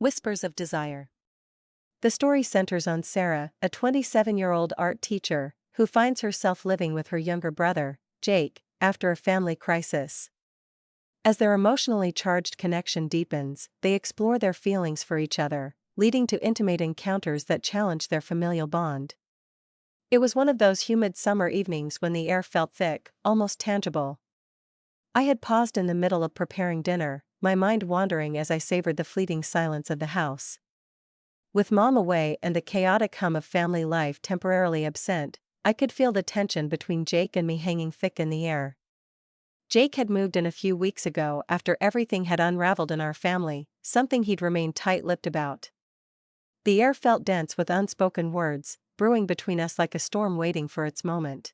Whispers of Desire. The story centers on Sarah, a 27-year-old art teacher, who finds herself living with her younger brother, Jake, after a family crisis. As their emotionally charged connection deepens, they explore their feelings for each other, leading to intimate encounters that challenge their familial bond. It was one of those humid summer evenings when the air felt thick, almost tangible. I had paused in the middle of preparing dinner, my mind wandering as I savored the fleeting silence of the house. With Mom away and the chaotic hum of family life temporarily absent, I could feel the tension between Jake and me hanging thick in the air. Jake had moved in a few weeks ago after everything had unraveled in our family, something he'd remained tight-lipped about. The air felt dense with unspoken words, brewing between us like a storm waiting for its moment.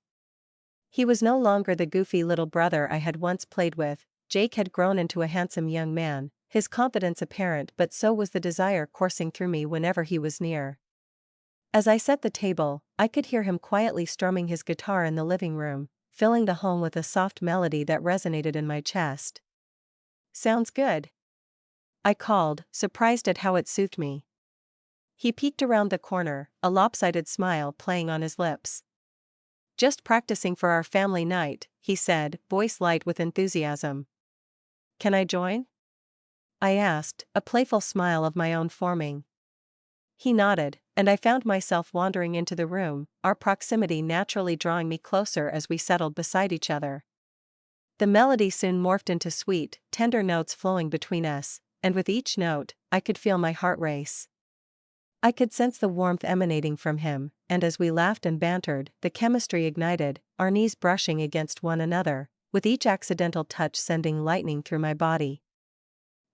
He was no longer the goofy little brother I had once played with. Jake had grown into a handsome young man, his confidence apparent, but so was the desire coursing through me whenever he was near. As I set the table, I could hear him quietly strumming his guitar in the living room, filling the home with a soft melody that resonated in my chest. "Sounds good," I called, surprised at how it soothed me. He peeked around the corner, a lopsided smile playing on his lips. "Just practicing for our family night," he said, voice light with enthusiasm. "Can I join?" I asked, a playful smile of my own forming. He nodded, and I found myself wandering into the room, our proximity naturally drawing me closer as we settled beside each other. The melody soon morphed into sweet, tender notes flowing between us, and with each note, I could feel my heart race. I could sense the warmth emanating from him, and as we laughed and bantered, the chemistry ignited, our knees brushing against one another, with each accidental touch sending lightning through my body.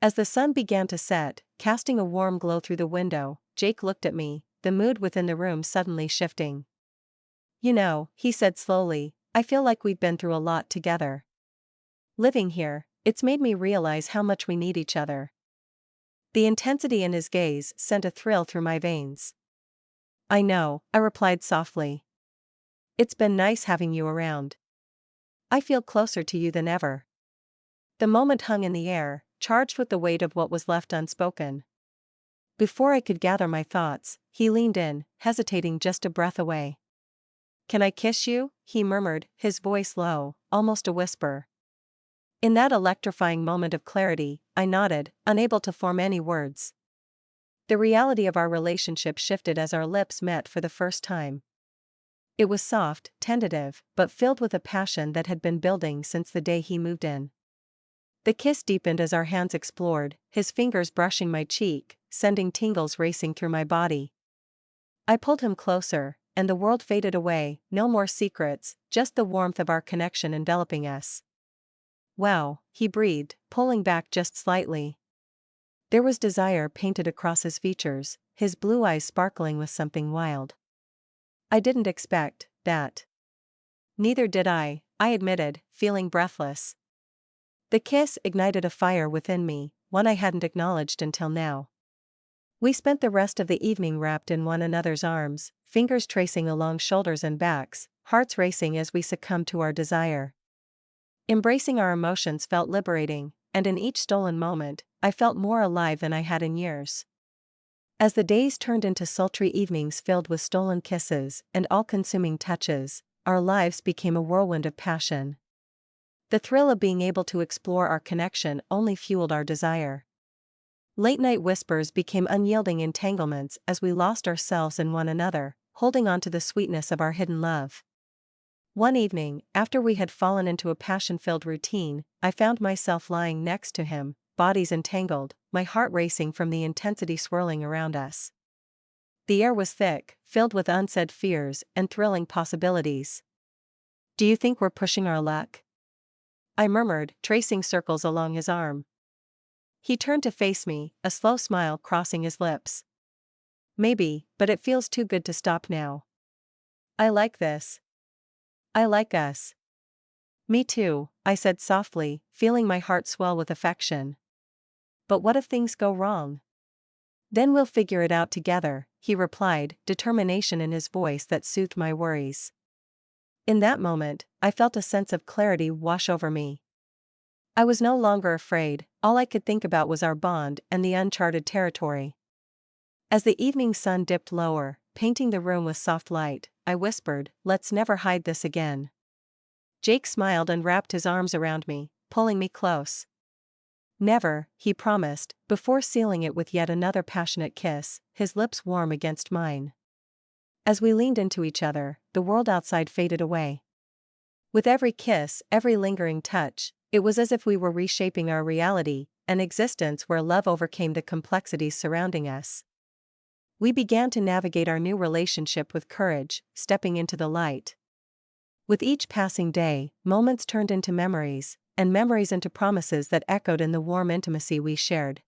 As the sun began to set, casting a warm glow through the window, Jake looked at me, the mood within the room suddenly shifting. "You know," he said slowly, "I feel like we've been through a lot together. Living here, it's made me realize how much we need each other." The intensity in his gaze sent a thrill through my veins. "I know," I replied softly. "It's been nice having you around. I feel closer to you than ever." The moment hung in the air, charged with the weight of what was left unspoken. Before I could gather my thoughts, he leaned in, hesitating just a breath away. "Can I kiss you?" he murmured, his voice low, almost a whisper. In that electrifying moment of clarity, I nodded, unable to form any words. The reality of our relationship shifted as our lips met for the first time. It was soft, tentative, but filled with a passion that had been building since the day he moved in. The kiss deepened as our hands explored, his fingers brushing my cheek, sending tingles racing through my body. I pulled him closer, and the world faded away, no more secrets, just the warmth of our connection enveloping us. "Wow," he breathed, pulling back just slightly. There was desire painted across his features, his blue eyes sparkling with something wild. "I didn't expect that." "Neither did I admitted, feeling breathless. The kiss ignited a fire within me, one I hadn't acknowledged until now. We spent the rest of the evening wrapped in one another's arms, fingers tracing along shoulders and backs, hearts racing as we succumbed to our desire. Embracing our emotions felt liberating, and in each stolen moment, I felt more alive than I had in years. As the days turned into sultry evenings filled with stolen kisses and all-consuming touches, our lives became a whirlwind of passion. The thrill of being able to explore our connection only fueled our desire. Late-night whispers became unyielding entanglements as we lost ourselves in one another, holding on to the sweetness of our hidden love. One evening, after we had fallen into a passion-filled routine, I found myself lying next to him, bodies entangled, my heart racing from the intensity swirling around us. The air was thick, filled with unsaid fears and thrilling possibilities. "Do you think we're pushing our luck?" I murmured, tracing circles along his arm. He turned to face me, a slow smile crossing his lips. "Maybe, but it feels too good to stop now. I like this. I like us." "Me too," I said softly, feeling my heart swell with affection. "But what if things go wrong?" "Then we'll figure it out together," he replied, determination in his voice that soothed my worries. In that moment, I felt a sense of clarity wash over me. I was no longer afraid, all I could think about was our bond and the uncharted territory. As the evening sun dipped lower, painting the room with soft light, I whispered, "Let's never hide this again." Jake smiled and wrapped his arms around me, pulling me close. "Never," he promised, before sealing it with yet another passionate kiss, his lips warm against mine. As we leaned into each other, the world outside faded away. With every kiss, every lingering touch, it was as if we were reshaping our reality, an existence where love overcame the complexities surrounding us. We began to navigate our new relationship with courage, stepping into the light. With each passing day, moments turned into memories, and memories into promises that echoed in the warm intimacy we shared.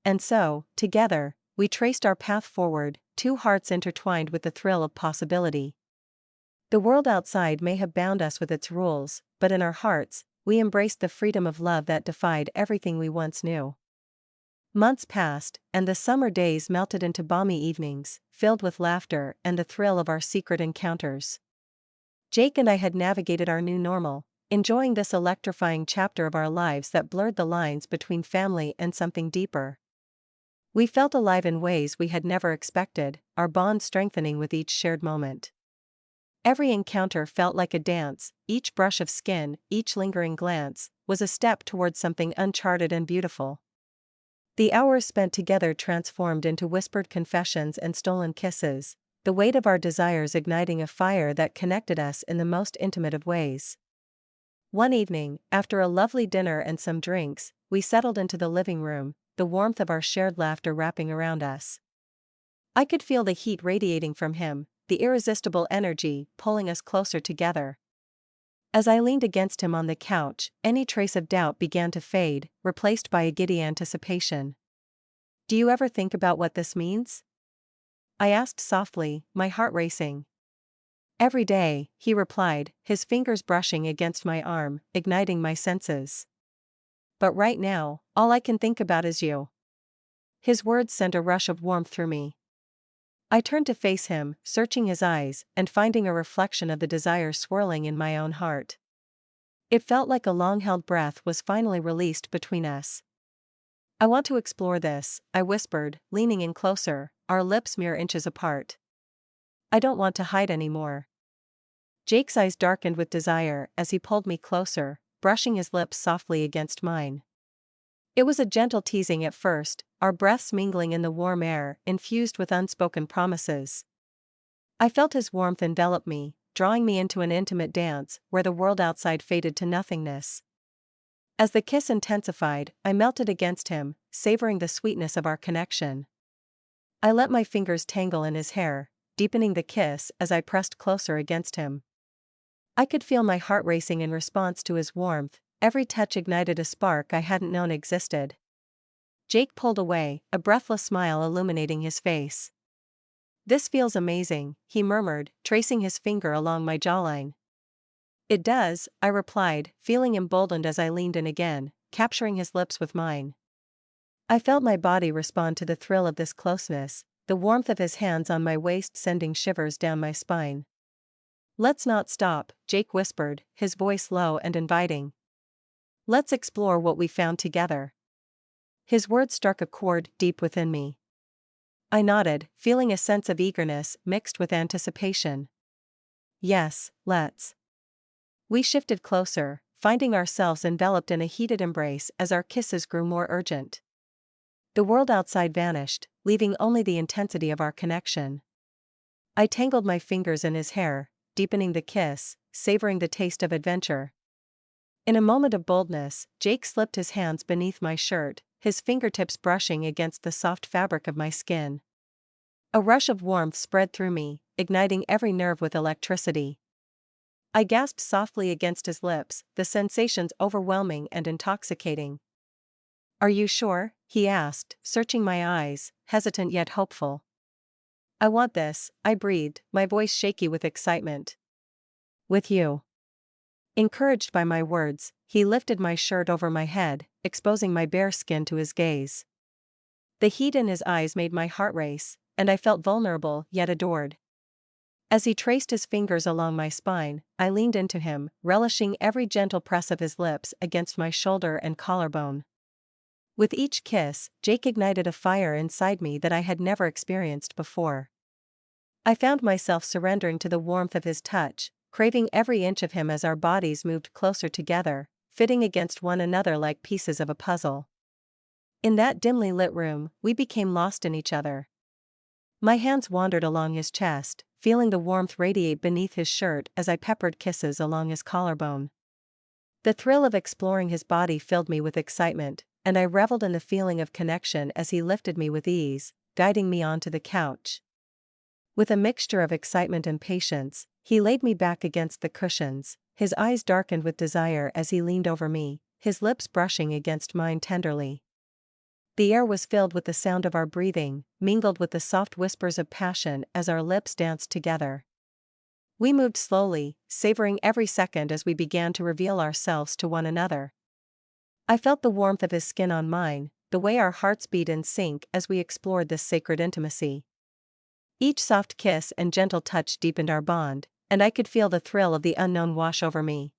And so, together, we traced our path forward, two hearts intertwined with the thrill of possibility. The world outside may have bound us with its rules, but in our hearts, we embraced the freedom of love that defied everything we once knew. Months passed, and the summer days melted into balmy evenings, filled with laughter and the thrill of our secret encounters. Jake and I had navigated our new normal, enjoying this electrifying chapter of our lives that blurred the lines between family and something deeper. We felt alive in ways we had never expected, our bond strengthening with each shared moment. Every encounter felt like a dance, each brush of skin, each lingering glance, was a step toward something uncharted and beautiful. The hours spent together transformed into whispered confessions and stolen kisses, the weight of our desires igniting a fire that connected us in the most intimate of ways. One evening, after a lovely dinner and some drinks, we settled into the living room, the warmth of our shared laughter wrapping around us. I could feel the heat radiating from him, the irresistible energy pulling us closer together. As I leaned against him on the couch, any trace of doubt began to fade, replaced by a giddy anticipation. "Do you ever think about what this means?" I asked softly, my heart racing. "Every day," he replied, his fingers brushing against my arm, igniting my senses. "But right now, all I can think about is you." His words sent a rush of warmth through me. I turned to face him, searching his eyes, and finding a reflection of the desire swirling in my own heart. It felt like a long-held breath was finally released between us. "I want to explore this," I whispered, leaning in closer, our lips mere inches apart. "I don't want to hide anymore." Jake's eyes darkened with desire as he pulled me closer, brushing his lips softly against mine. It was a gentle teasing at first, our breaths mingling in the warm air, infused with unspoken promises. I felt his warmth envelop me, drawing me into an intimate dance where the world outside faded to nothingness. As the kiss intensified, I melted against him, savoring the sweetness of our connection. I let my fingers tangle in his hair, deepening the kiss as I pressed closer against him. I could feel my heart racing in response to his warmth, every touch ignited a spark I hadn't known existed. Jake pulled away, a breathless smile illuminating his face. "This feels amazing," he murmured, tracing his finger along my jawline. "It does," I replied, feeling emboldened as I leaned in again, capturing his lips with mine. I felt my body respond to the thrill of this closeness, the warmth of his hands on my waist sending shivers down my spine. "Let's not stop," Jake whispered, his voice low and inviting. "Let's explore what we found together." His words struck a chord deep within me. I nodded, feeling a sense of eagerness mixed with anticipation. "Yes, let's." We shifted closer, finding ourselves enveloped in a heated embrace as our kisses grew more urgent. The world outside vanished, leaving only the intensity of our connection. I tangled my fingers in his hair, deepening the kiss, savoring the taste of adventure. In a moment of boldness, Jake slipped his hands beneath my shirt, his fingertips brushing against the soft fabric of my skin. A rush of warmth spread through me, igniting every nerve with electricity. I gasped softly against his lips, the sensations overwhelming and intoxicating. "Are you sure?" he asked, searching my eyes, hesitant yet hopeful. "I want this," I breathed, my voice shaky with excitement. "With you." Encouraged by my words, he lifted my shirt over my head, exposing my bare skin to his gaze. The heat in his eyes made my heart race, and I felt vulnerable yet adored. As he traced his fingers along my spine, I leaned into him, relishing every gentle press of his lips against my shoulder and collarbone. With each kiss, Jake ignited a fire inside me that I had never experienced before. I found myself surrendering to the warmth of his touch, craving every inch of him as our bodies moved closer together, fitting against one another like pieces of a puzzle. In that dimly lit room, we became lost in each other. My hands wandered along his chest, feeling the warmth radiate beneath his shirt as I peppered kisses along his collarbone. The thrill of exploring his body filled me with excitement, and I reveled in the feeling of connection as he lifted me with ease, guiding me onto the couch. With a mixture of excitement and patience, he laid me back against the cushions, his eyes darkened with desire as he leaned over me, his lips brushing against mine tenderly. The air was filled with the sound of our breathing, mingled with the soft whispers of passion as our lips danced together. We moved slowly, savoring every second as we began to reveal ourselves to one another. I felt the warmth of his skin on mine, the way our hearts beat in sync as we explored this sacred intimacy. Each soft kiss and gentle touch deepened our bond, and I could feel the thrill of the unknown wash over me.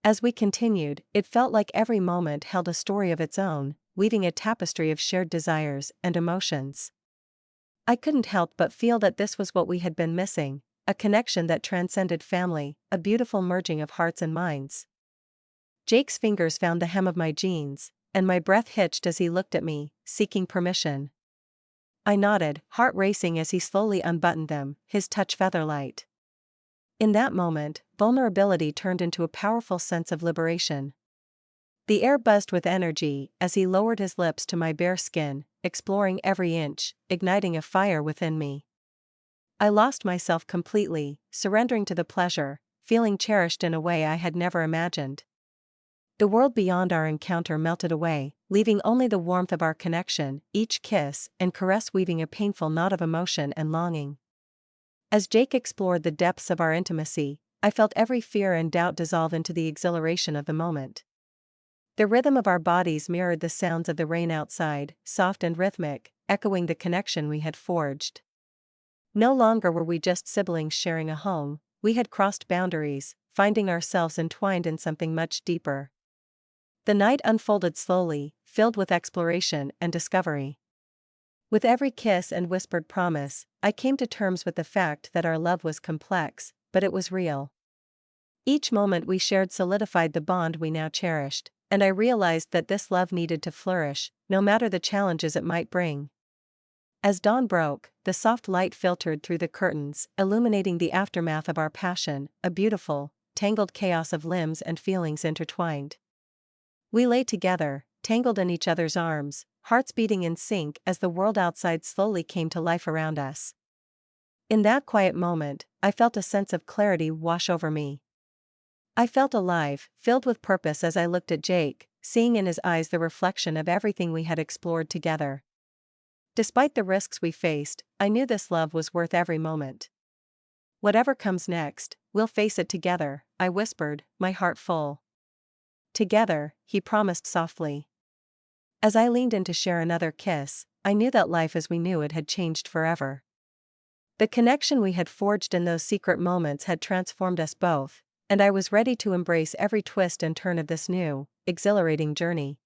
As we continued, it felt like every moment held a story of its own, weaving a tapestry of shared desires and emotions. I couldn't help but feel that this was what we had been missing, a connection that transcended family, a beautiful merging of hearts and minds. Jake's fingers found the hem of my jeans, and my breath hitched as he looked at me, seeking permission. I nodded, heart racing as he slowly unbuttoned them, his touch featherlight. In that moment, vulnerability turned into a powerful sense of liberation. The air buzzed with energy as he lowered his lips to my bare skin, exploring every inch, igniting a fire within me. I lost myself completely, surrendering to the pleasure, feeling cherished in a way I had never imagined. The world beyond our encounter melted away, leaving only the warmth of our connection, each kiss and caress weaving a painful knot of emotion and longing. As Jake explored the depths of our intimacy, I felt every fear and doubt dissolve into the exhilaration of the moment. The rhythm of our bodies mirrored the sounds of the rain outside, soft and rhythmic, echoing the connection we had forged. No longer were we just siblings sharing a home, we had crossed boundaries, finding ourselves entwined in something much deeper. The night unfolded slowly, filled with exploration and discovery. With every kiss and whispered promise, I came to terms with the fact that our love was complex, but it was real. Each moment we shared solidified the bond we now cherished, and I realized that this love needed to flourish, no matter the challenges it might bring. As dawn broke, the soft light filtered through the curtains, illuminating the aftermath of our passion, a beautiful, tangled chaos of limbs and feelings intertwined. We lay together, tangled in each other's arms, hearts beating in sync as the world outside slowly came to life around us. In that quiet moment, I felt a sense of clarity wash over me. I felt alive, filled with purpose as I looked at Jake, seeing in his eyes the reflection of everything we had explored together. Despite the risks we faced, I knew this love was worth every moment. "Whatever comes next, we'll face it together," I whispered, my heart full. "Together," he promised softly. As I leaned in to share another kiss, I knew that life as we knew it had changed forever. The connection we had forged in those secret moments had transformed us both, and I was ready to embrace every twist and turn of this new, exhilarating journey.